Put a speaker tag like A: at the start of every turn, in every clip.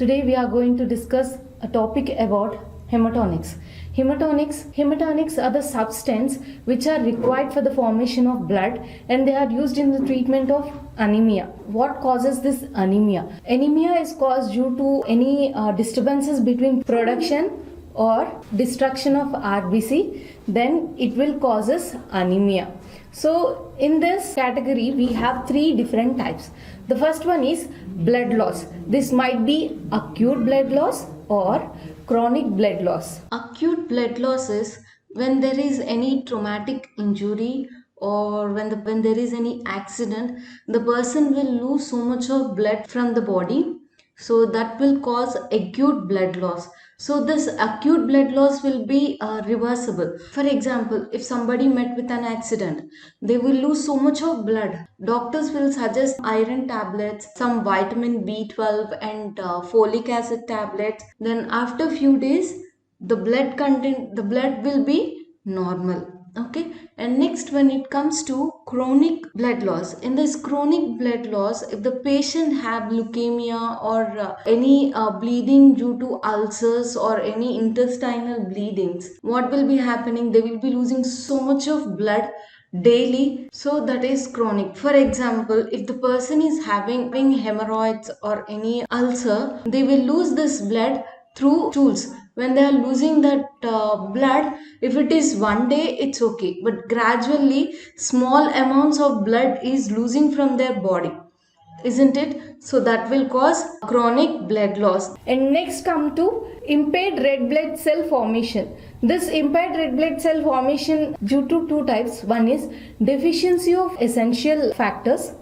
A: Today we are going to discuss a topic about hematonics. Hematonics are the substance which are required for the formation of blood, and they are used in the treatment of anemia. What causes this anemia? Anemia is caused due to any disturbances between production or destruction of RBC, then it will causes anemia. So in this category we have three different types. The first one is blood loss. This might be acute blood loss or chronic blood loss. Acute blood loss is when there is any traumatic injury or when there is any accident, the person will lose so much of blood from the body, so that will cause acute blood loss. So this acute blood loss will be reversible. For example, if somebody met with an accident, they will lose so much of blood. Doctors will suggest iron tablets, some vitamin B12 and folic acid tablets. Then after few days, the blood will be normal. Okay, and next, when it comes to chronic blood loss, in this chronic blood loss, if the patient have leukemia or any bleeding due to ulcers or any intestinal bleedings, what will be happening? They will be losing so much of blood daily, so that is chronic. For example, if the person is having hemorrhoids or any ulcer, they will lose this blood through stools. When they are losing that blood, if it is one day, it's okay, but gradually small amounts of blood is losing from their body, isn't it? So that will cause chronic blood loss. And next come to impaired red blood cell formation. This impaired red blood cell formation due to two types. One is deficiency of essential factors,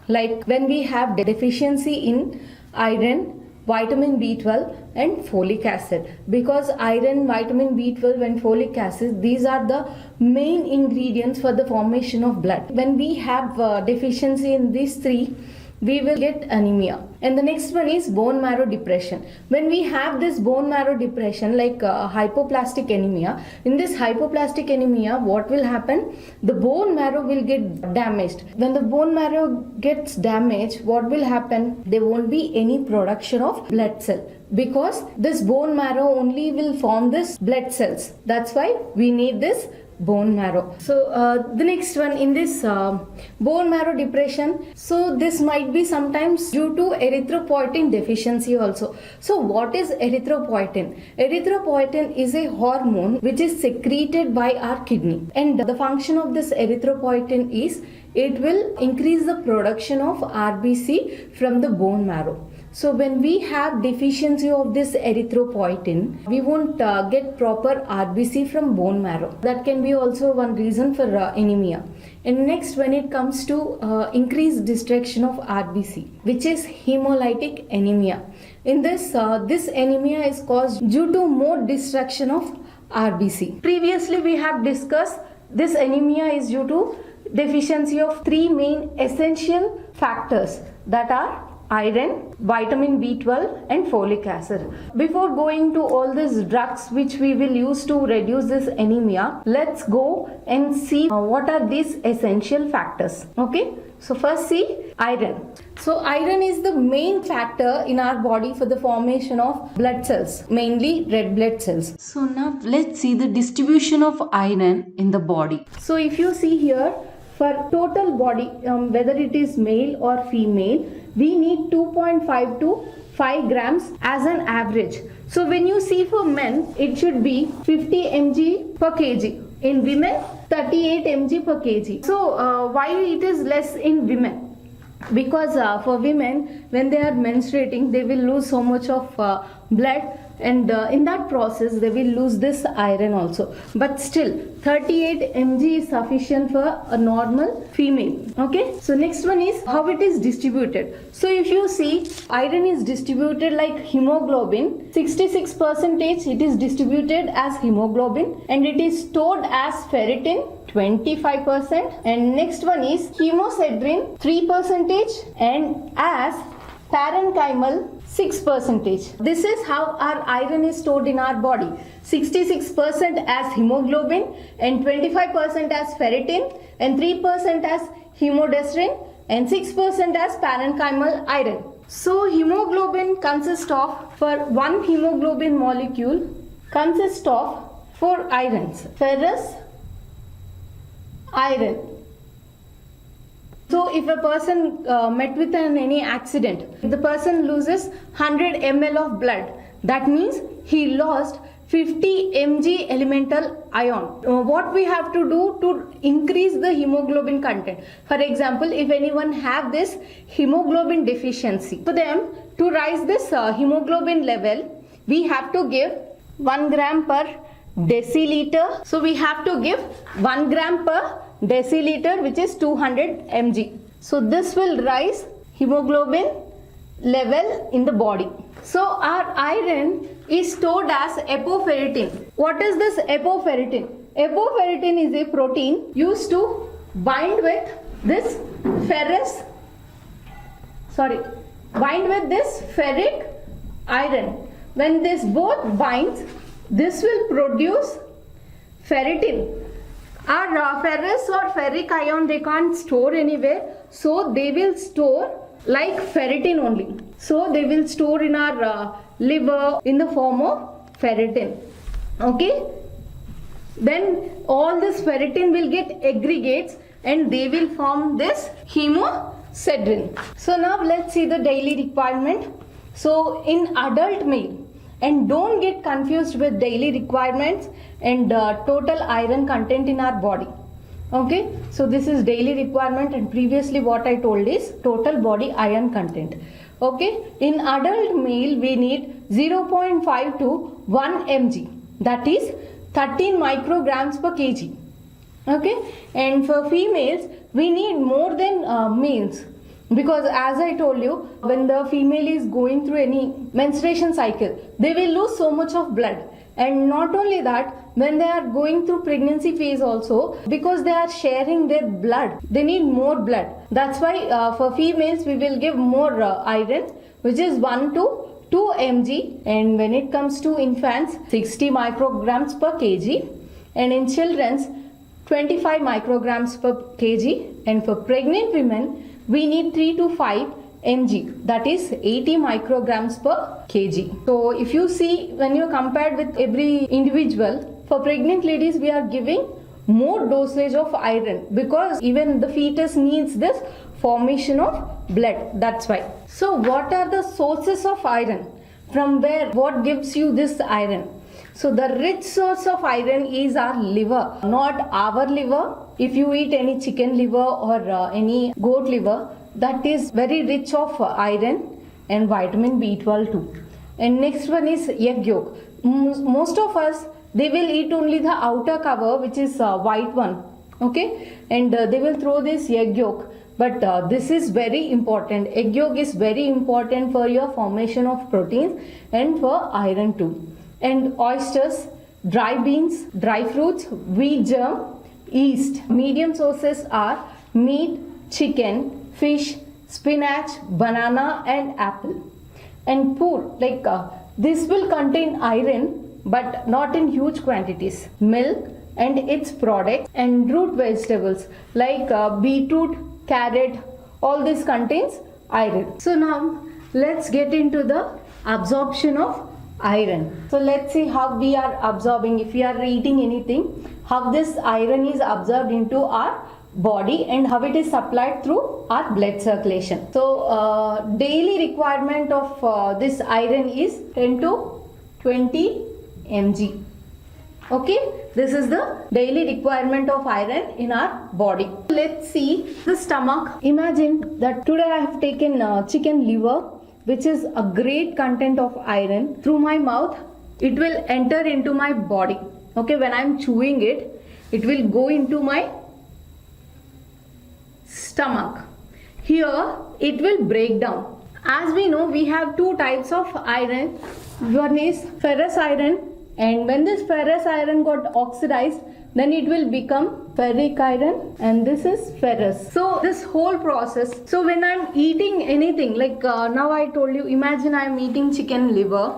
A: like when we have deficiency in iron, vitamin B12 and folic acid. Because iron, vitamin B12 and folic acid, these are the main ingredients for the formation of blood. When we have deficiency in these three, we will get anemia. And the next one is bone marrow depression. When we have this bone marrow depression, like hypoplastic anemia, in this hypoplastic anemia, what will happen? The bone marrow will get damaged. When the bone marrow gets damaged, what will happen? There won't be any production of blood cell, because this bone marrow only will form this blood cells. That's why we need this bone marrow. So the next one, in this bone marrow depression, so this might be sometimes due to erythropoietin deficiency also. So what is erythropoietin? Erythropoietin is a hormone which is secreted by our kidney, and the function of this erythropoietin is it will increase the production of RBC from the bone marrow. So when we have deficiency of this erythropoietin, we won't get proper RBC from bone marrow. That can be also one reason for anemia. And next, when it comes to increased destruction of RBC, which is hemolytic anemia. In this, this anemia is caused due to more destruction of RBC. Previously, we have discussed this anemia is due to deficiency of three main essential factors, that are iron, vitamin B12 and folic acid. Before going to all these drugs which we will use to reduce this anemia, let's go and see what are these essential factors. Okay, so first see iron. So iron is the main factor in our body for the formation of blood cells, mainly red blood cells. So now let's see the distribution of iron in the body. So if you see here, for total body, whether it is male or female, we need 2.5 to 5 grams as an average. So when you see for men, it should be 50 mg per kg. In women, 38 mg per kg. So why it is less in women? Because for women, when they are menstruating, they will lose so much of blood, and in that process they will lose this iron also. But still 38 mg is sufficient for a normal female. Okay, so next one is how it is distributed. So if you see, iron is distributed like hemoglobin. 66% it is distributed as hemoglobin, and it is stored as ferritin 25%, and next one is hemosiderin 3%, and as parenchymal 6%. This is how our iron is stored in our body. 66% as hemoglobin, and 25% as ferritin, and 3% as hemosiderin, and 6% as parenchymal iron. So hemoglobin consists of, for one hemoglobin molecule consists of 4 irons: ferrous, iron. So if a person met with any accident, if the person loses 100 ml of blood, that means he lost 50 mg elemental iron. What we have to do to increase the hemoglobin content? For example, if anyone have this hemoglobin deficiency, for them to rise this hemoglobin level, we have to give 1 gram per deciliter. So we have to give 1 gram per deciliter, which is 200 mg. So this will rise hemoglobin level in the body. So our iron is stored as Epo Ferritin. What is this Epo Ferritin? Epo Ferritin is a protein used to bind with this ferric iron. When this both binds, this will produce ferritin. Our ferrous or ferric ion, they can't store anywhere, so they will store like ferritin only. So they will store in our liver in the form of ferritin. Okay. Then all this ferritin will get aggregates and they will form this hemosiderin. So now let's see the daily requirement. So in adult male, and don't get confused with daily requirements and total iron content in our body. Okay, so this is daily requirement, and previously what I told is total body iron content. Okay, in adult male we need 0.5 to 1 mg, that is 13 micrograms per kg. Okay, and for females we need more than males, because as I told you, when the female is going through any menstruation cycle, they will lose so much of blood. And not only that, when they are going through pregnancy phase also, because they are sharing their blood, they need more blood. That's why for females we will give more iron, which is 1 to 2 mg. And when it comes to infants, 60 micrograms per kg, and in children's 25 micrograms per kg. And for pregnant women we need 3 to 5 mg, that is 80 micrograms per kg. So if you see, when you compared with every individual, for pregnant ladies we are giving more dosage of iron, because even the fetus needs this formation of blood. That's why. So what are the sources of iron? From where, what gives you this iron? So the rich source of iron is our liver, not our liver. If you eat any chicken liver or any goat liver, that is very rich of iron and vitamin B12 too. And next one is egg yolk. Most of us, they will eat only the outer cover, which is white one. Okay, and they will throw this egg yolk. But this is very important. Egg yolk is very important for your formation of proteins and for iron too. And oysters, dry beans, dry fruits, wheat germ, yeast. Medium sources are meat, chicken, fish, spinach, banana and apple. And poor, like this will contain iron but not in huge quantities. Milk and its products and root vegetables like beetroot, carrot, all this contains iron. So now let's get into the absorption of iron. So let's see how we are absorbing, if we are eating anything, how this iron is absorbed into our body and how it is supplied through our blood circulation. So daily requirement of this iron is 10 to 20 mg. Okay, this is the daily requirement of iron in our body. Let's see the stomach. Imagine that today I have taken chicken liver, which is a great content of iron. Through my mouth, it will enter into my body. Okay, when I am chewing it, it will go into my stomach. Here, it will break down. As we know, we have two types of iron. One is ferrous iron, and when this ferrous iron got oxidized, then it will become ferric iron, and this is ferrous. So this whole process, so when I'm eating anything, like now I told you, imagine I'm eating chicken liver.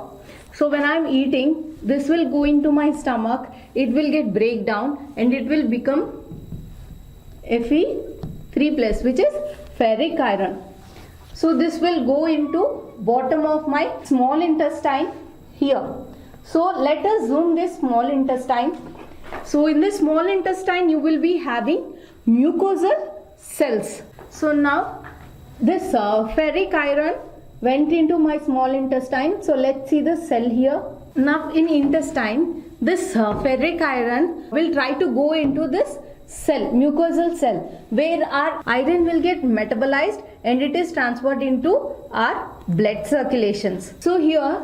A: So when I'm eating, this will go into my stomach, it will get break down and it will become Fe3+, which is ferric iron. So this will go into bottom of my small intestine here. So let us zoom this small intestine. So in this small intestine you will be having mucosal cells. So now this ferric iron went into my small intestine. So let's see the cell here. Now in intestine, this ferric iron will try to go into this cell, mucosal cell, where our iron will get metabolized and it is transferred into our blood circulations. So here,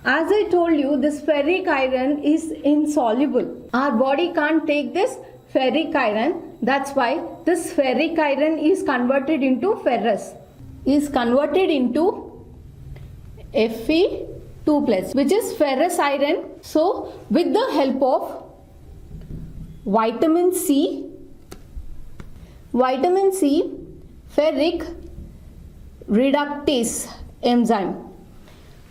A: as I told you, this ferric iron is insoluble. Our body can't take this ferric iron. That's why this ferric iron is converted into ferrous, is converted into Fe2+, which is ferrous iron. So with the help of vitamin C, ferric reductase enzyme.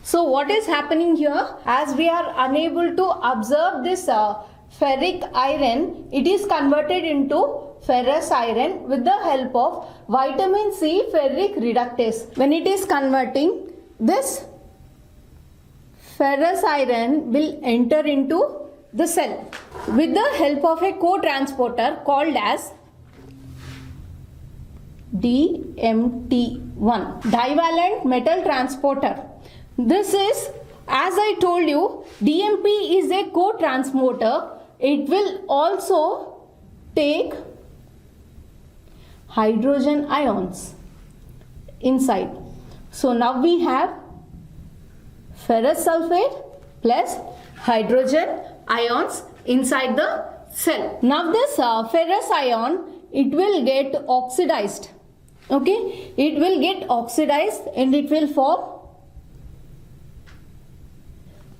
A: So what is happening here? As we are unable to absorb this ferric iron, it is converted into ferrous iron with the help of vitamin C ferric reductase. When it is converting, this ferrous iron will enter into the cell with the help of a co-transporter called as DMT1, divalent metal transporter. This is, as I told you, DMP is a co-transporter. It will also take hydrogen ions inside. So now we have ferrous sulfate plus hydrogen ions inside the cell. Now this ferrous ion, it will get oxidized. Okay, it will get oxidized and it will form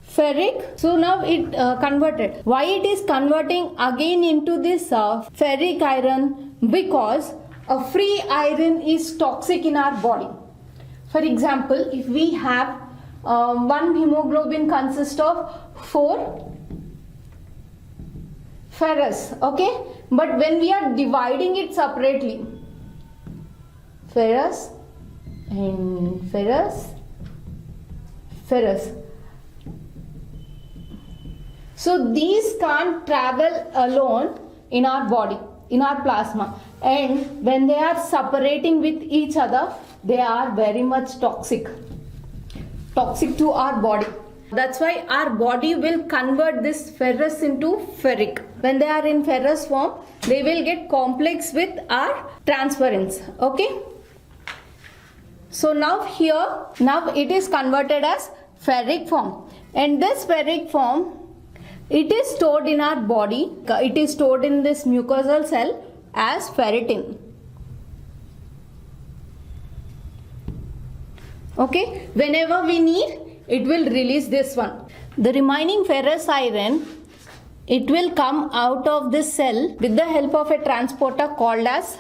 A: ferric. So now it converted. Why it is converting again into this ferric iron? Because a free iron is toxic in our body. For example, if we have one hemoglobin consists of 4 ferrous, okay, but when we are dividing it separately, ferrous and ferrous, so these can't travel alone in our body, in our plasma, and when they are separating with each other, they are very much toxic to our body. That's why our body will convert this ferrous into ferric. When they are in ferrous form, they will get complex with our transference. Okay. So now here, now it is converted as ferric form, and this ferric form, it is stored in our body. It is stored in this mucosal cell as ferritin. Okay, whenever we need, it will release this one. The remaining ferrous iron, it will come out of this cell with the help of a transporter called as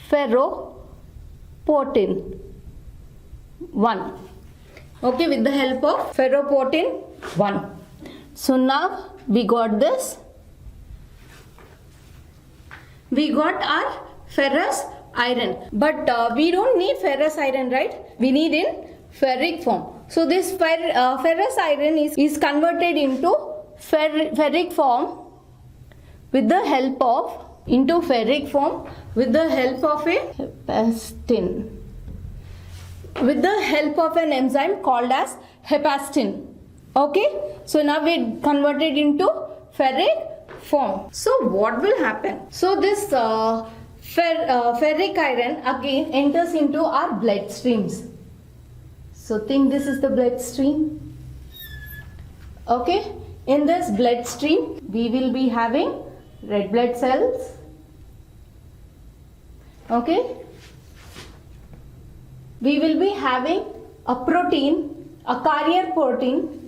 A: Ferropoietin 1. Okay, with the help of Ferropoietin 1. So now we got this. We got our ferrous iron, but we don't need ferrous iron, right? We need in ferric form. So this ferrous iron is converted into ferric form with the help of a hepastin, with the help of an enzyme called as hepastin. Okay, so now we converted into ferric form. So what will happen? So this ferric iron again enters into our blood streams. So think this is the blood stream. Okay, in this blood stream we will be having red blood cells. Okay, we will be having a protein, a carrier protein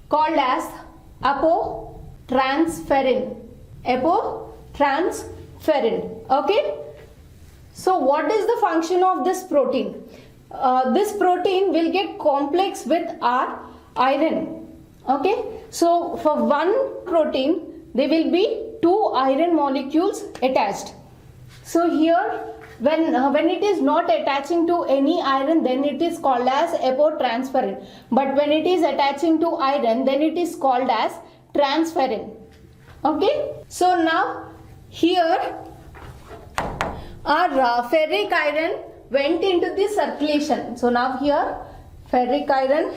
A: called as Epo transferrin. Okay, so what is the function of this protein? This protein will get complex with our iron. Okay, so for one protein there will be two iron molecules attached. So here when it is not attaching to any iron, then it is called as epotransferrin. But when it is attaching to iron, then it is called as transferrin. Okay. So now here our ferric iron went into the circulation. So now here ferric iron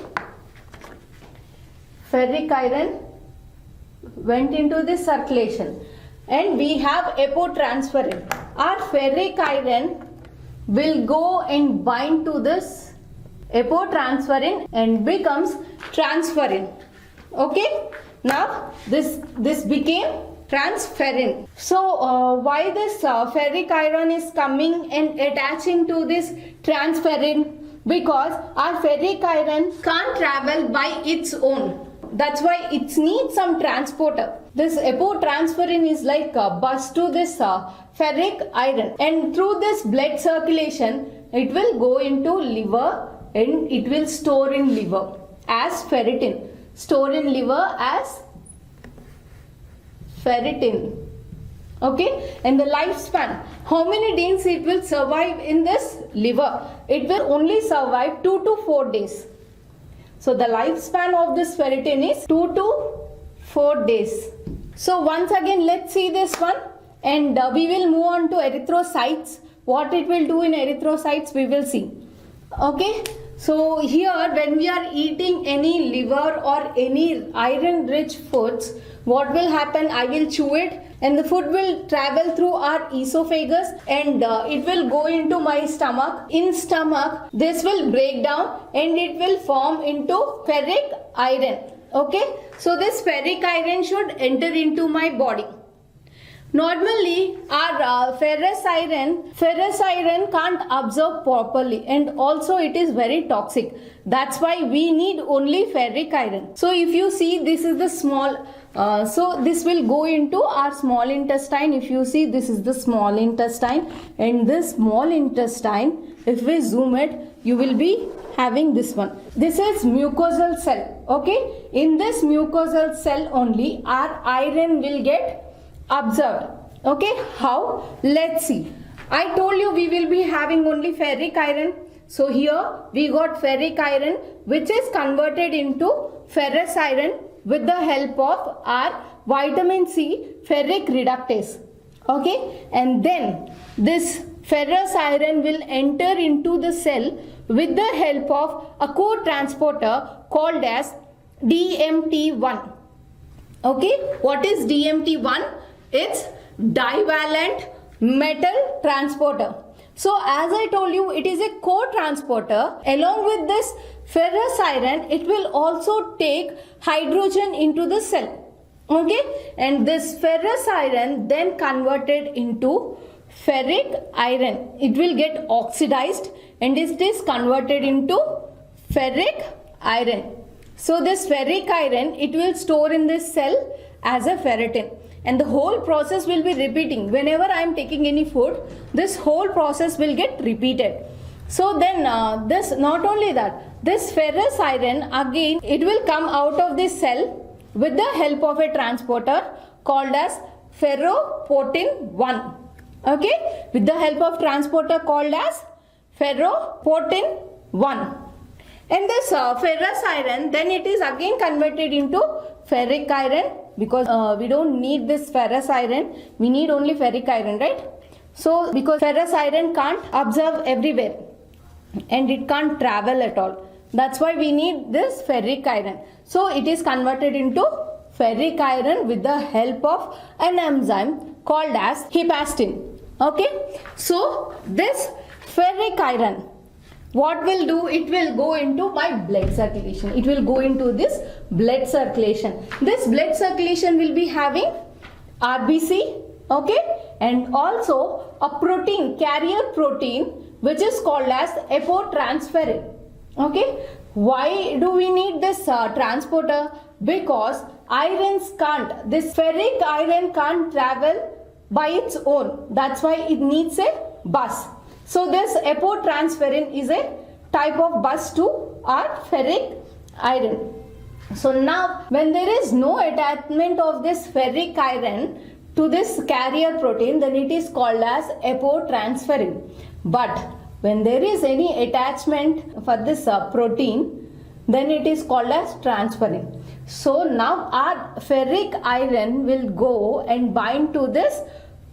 A: went into the circulation, and we have epotransferrin. Our ferric iron will go and bind to this epotransferrin and becomes transferrin. Okay. Now this became transferrin. So why this ferric iron is coming and attaching to this transferrin? Because our ferric iron can't travel by its own. That's why it needs some transporter. This epotransferrin is like a bus to this ferric iron, and through this blood circulation it will go into liver and it will store in liver as ferritin. Store in liver as ferritin. Okay. And the lifespan, how many days it will survive in this liver? It will only survive 2 to 4 days. So the lifespan of this ferritin is 2 to 4 days. So once again let's see this one, and we will move on to erythrocytes. What it will do in erythrocytes we will see. Okay. So here when we are eating any liver or any iron rich foods, what will happen? I will chew it and the food will travel through our esophagus and it will go into my stomach. In stomach this will break down and it will form into ferric iron. Okay. So this ferric iron should enter into my body. Normally our ferrous iron can't absorb properly, and also it is very toxic. That's why we need only ferric iron. So if you see, this is the small, so this will go into our small intestine. If you see, this is the small intestine, and this small intestine, if we zoom it, you will be having this one. This is mucosal cell. Okay. In this mucosal cell only our iron will get absorbed. Okay. How? Let's see. I told you we will be having only ferric iron. So here we got ferric iron which is converted into ferrous iron with the help of our vitamin C ferric reductase. Okay. And then this ferrous iron will enter into the cell with the help of a co-transporter called as DMT1. Okay. What is DMT1? It's divalent metal transporter. So as I told you, it is a co-transporter. Along with this ferrous iron, it will also take hydrogen into the cell. Okay. And this ferrous iron then converted into ferric iron. It will get oxidized and it is converted into ferric iron. So this ferric iron, it will store in this cell as a ferritin. And the whole process will be repeating. Whenever I am taking any food, this whole process will get repeated. So then this, not only that, this ferrous iron again, it will come out of this cell with the help of a transporter called as ferroportin 1. Okay. With the help of transporter called as ferroportin 1. And this ferrous iron, then it is again converted into ferric iron, because we don't need this ferrous iron, we need only ferric iron, right? So because ferrous iron can't absorb everywhere and it can't travel at all, that's why we need this ferric iron. So it is converted into ferric iron with the help of an enzyme called as hepastin. Okay. So this ferric iron, what will do? It will go into my blood circulation. It will go into this blood circulation. This blood circulation will be having RBC, okay, and also a protein, carrier protein, which is called as epotransferrin. Okay. Why do we need this transporter? Because irons can't, this ferric iron can't travel by its own. That's why it needs a bus. So this epotransferrin is a type of bus to our ferric iron. So now when there is no attachment of this ferric iron to this carrier protein, then it is called as apotransferrin. But when there is any attachment for this protein, then it is called as transferrin. So now our ferric iron will go and bind to this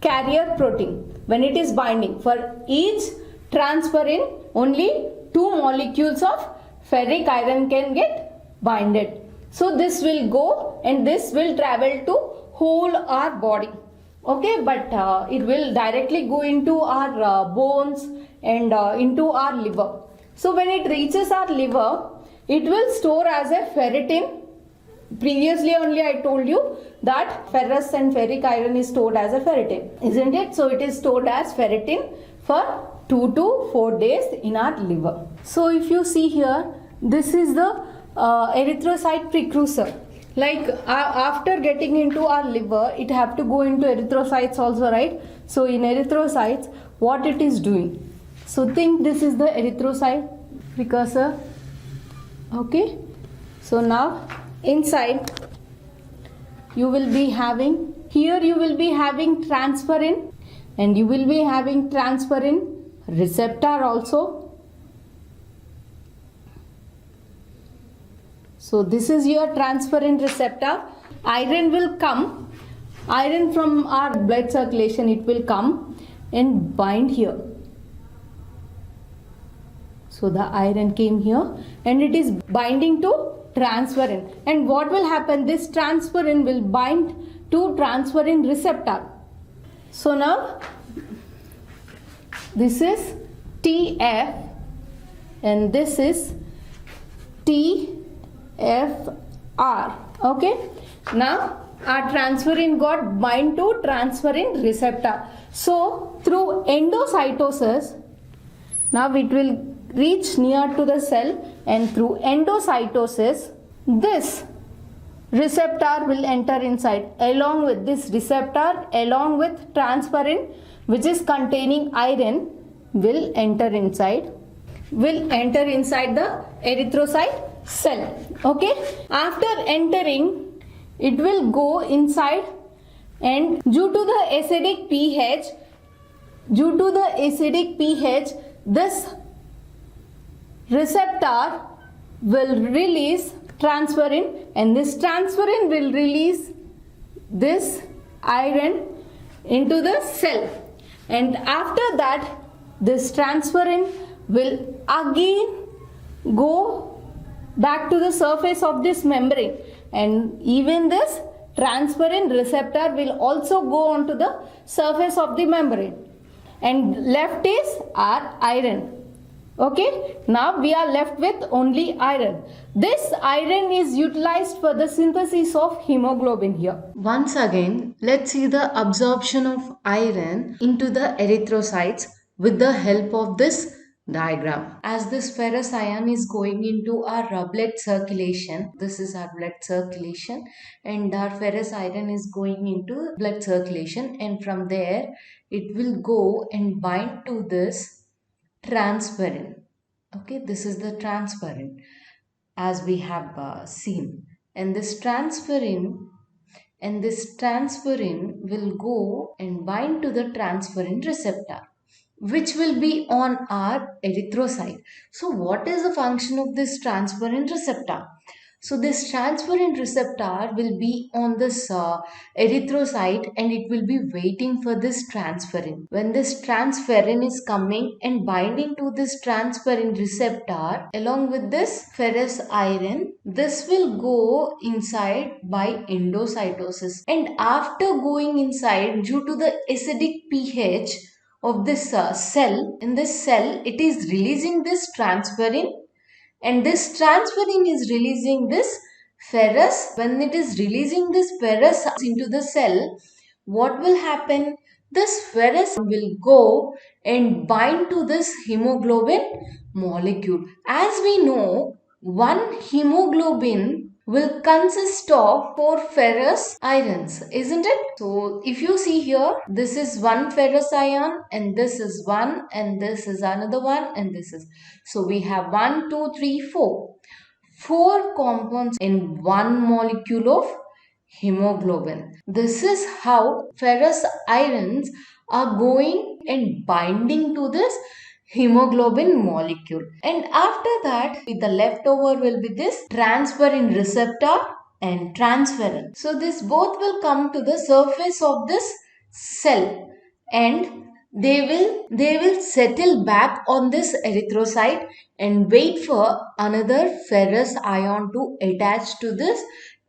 A: carrier protein. When it is binding, for each transferrin, only 2 molecules of ferric iron can get binded. So this will go and this will travel to whole our body. Okay, but it will directly go into our bones and into our liver. So when it reaches our liver, it will store as a ferritin. Previously only I told you that ferrous and ferric iron is stored as a ferritin, isn't it? So it is stored as ferritin for 2 to 4 days in our liver. So if you see here, this is the erythrocyte precursor. Like after getting into our liver, it have to go into erythrocytes also, right? So in erythrocytes, what it is doing? So think this is the erythrocyte precursor. Okay. So now inside you will be having, here you will be having transferrin, and you will be having transferrin receptor also. So this is your transferrin receptor. Iron will come, iron from our blood circulation, it will come and bind here. So the iron came here and it is binding to transferrin. And what will happen? This transferrin will bind to transferrin receptor. So now this is TF and this is TFR. Okay. Now our transferrin got bind to transferrin receptor. So through endocytosis, now it will reach near to the cell, and through endocytosis this receptor will enter inside. Along with this receptor, along with transferrin which is containing iron, will enter inside the erythrocyte cell. Okay. After entering, it will go inside, and due to the acidic pH, this receptor will release transferrin, and this transferrin will release this iron into the cell. And after that, this transferrin will again go back to the surface of this membrane, and even this transferrin receptor will also go onto the surface of the membrane, and left is our iron. Okay, now we are left with only iron. This iron is utilized for the synthesis of hemoglobin here. Once again, let's see the absorption of iron into the erythrocytes with the help of this diagram. As this ferrous ion is going into our blood circulation, this is our blood circulation, and our ferrous iron is going into blood circulation, and from there it will go and bind to this transferrin. Okay, this is the transferrin as we have seen, and this transferrin will go and bind to the transferrin receptor, which will be on our erythrocyte. So what is the function of this transferrin receptor? So this transferrin receptor will be on this erythrocyte, and it will be waiting for this transferrin. When this transferrin is coming and binding to this transferrin receptor along with this ferrous iron, this will go inside by endocytosis. And after going inside, due to the acidic pH of this cell, in this cell it is releasing this transferrin, and this transferrin is releasing this ferrous. When it is releasing this ferrous into the cell, what will happen? This ferrous will go and bind to this hemoglobin molecule. As we know, one hemoglobin will consist of 4 ferrous irons, isn't it? So if you see here, this is one ferrous ion, and this is one, and this is another one, and this is. So we have 1, 2, 3, 4. 4 compounds in one molecule of hemoglobin. This is how ferrous ions are going and binding to this hemoglobin molecule. And after that, the leftover will be this transferrin receptor and transferrin. So this both will come to the surface of this cell and they will settle back on this erythrocyte and wait for another ferrous ion to attach to this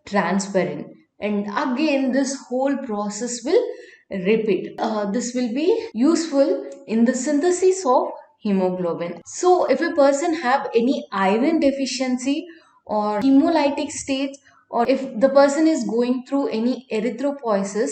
A: transferrin, and again this whole process will repeat. This will be useful in the synthesis of hemoglobin. So if a person have any iron deficiency or hemolytic states, or if the person is going through any erythropoiesis,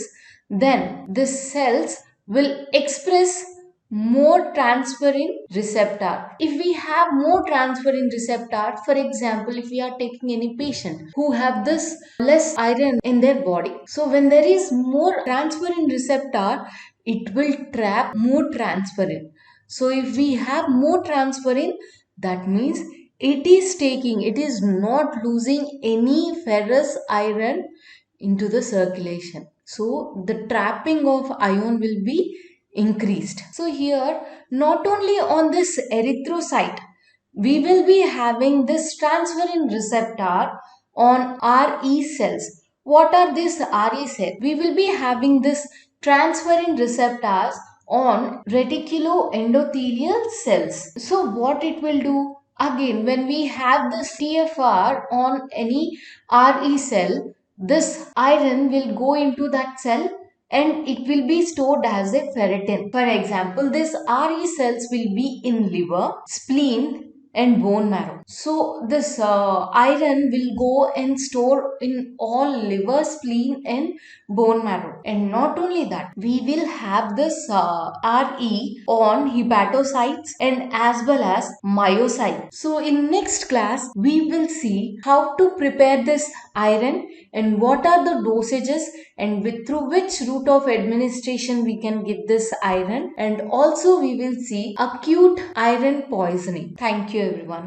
A: then these cells will express more transferrin receptor. If we have more transferrin receptor, for example, if we are taking any patient who have this less iron in their body, so when there is more transferrin receptor, it will trap more transferrin. So if we have more transferrin, that means it is not losing any ferrous iron into the circulation. So the trapping of ion will be increased. So here, not only on this erythrocyte, we will be having this transferrin receptor on RE cells. What are these RE cells? We will be having this transferrin receptors on reticuloendothelial cells. So what it will do? Again, when we have this TFR on any RE cell, this iron will go into that cell and it will be stored as a ferritin. For example, these RE cells will be in liver, spleen and bone marrow. So this iron will go and store in all liver, spleen and bone marrow. And not only that, we will have this RE on hepatocytes and as well as myocytes. So in next class, we will see how to prepare this iron and what are the dosages and through which route of administration we can give this iron, and also we will see acute iron poisoning. Thank you everyone.